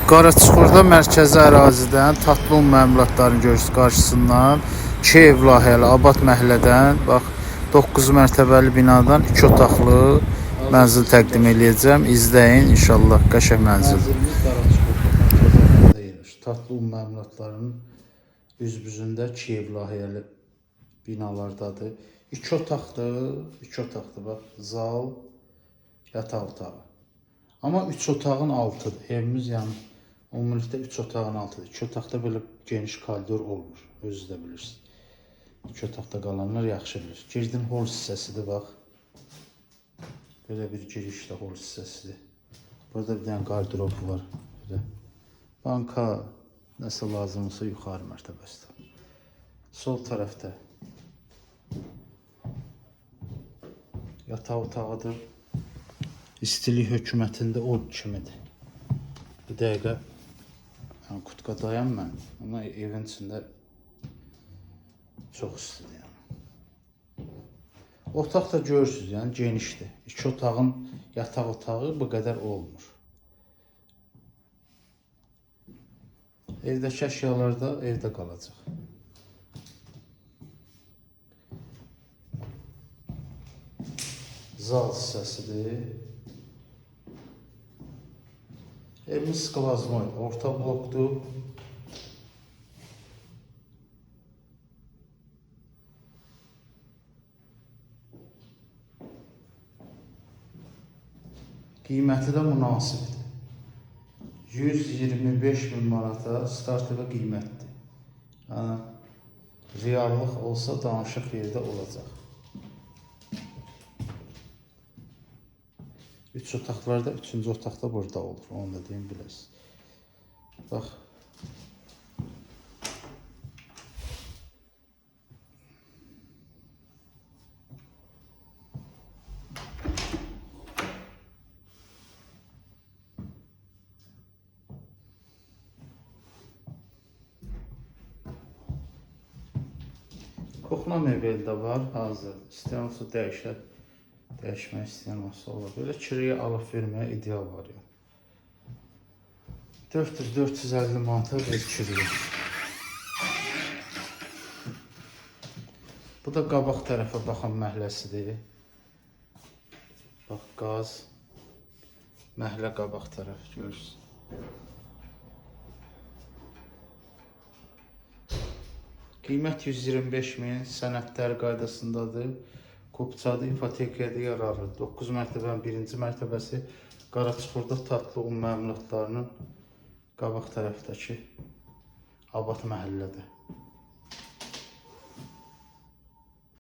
Qaraçuxurda mərkəzi ərazidən Tatlı un məmulatlarının görürsünüz qarşısından 2 ev layihəli Abad məhəllədən bax 9 mərtəbəli binadan 2 otaqlı mənzil təqdim edəcəm. İzləyin inşallah qəşəng mənzil. Tatlı un məmulatlarının üzbüzündə 2 ev layihəli binalardadır. 2 otaqdır bax zal, yataq otağı. Amma 3 otağın altıdır. Evimiz yəni ümumilikdə 3 otağın altıdır. 2 otaqda belə geniş koridor olmur. Özünüz də bilirsiniz. 2 otaqda qalanlar yaxşı bilir. Girdin hol hissəsidir bax. Belə bir girişdə hol hissəsidir. Burada bir dənə qardırop var. Belə. Banka nəsə lazımsa yuxarı mərtəbəsidir. Sol tərəfdə yataq otağıdır. İstilik hökumətində o kimidir. Bir dəqiqə yəni, kutkadayam mən. Ama evin içində çox istidir. Yəni. Otaq da görürsünüz, yəni genişdir. 2 otağın yataq otağı bu qədər olmur. Evdəki əşyalar da evdə qalacaq. Zal hissəsidir. Evimiz skvazmoy, orta blokdur. Qiyməti də münasibdir. 125.000 manata startlı qiymətdir. Yəni, reallıq olsa danışıq yerdə olacaq. 3 otaqlarda 3-cü otaqda burada olur. Onu da deyim biləsiniz. Bax. Kuxna mebel də var hazır. İstəyən olsa dəyişər. Dəyişmək istəyən olsa ola. Belə kiriyə alıb verməyə ideal var ya. 400-450 manata bir kiriyə. Bu da qabaq tərəfə baxan məhləsidir. Bax qaz. Məhlə qabaq tərəf görürsünüz. Qiymət 125.000, sənədlər qaydasındadır. Kupçadı, ipotekiyada yararlı. 9 mərtəbənin 1-ci mərtəbəsi Qaraçuxurda Tatlı un məmulatlarının qabaq tərəfdəki Abad məhəllədə.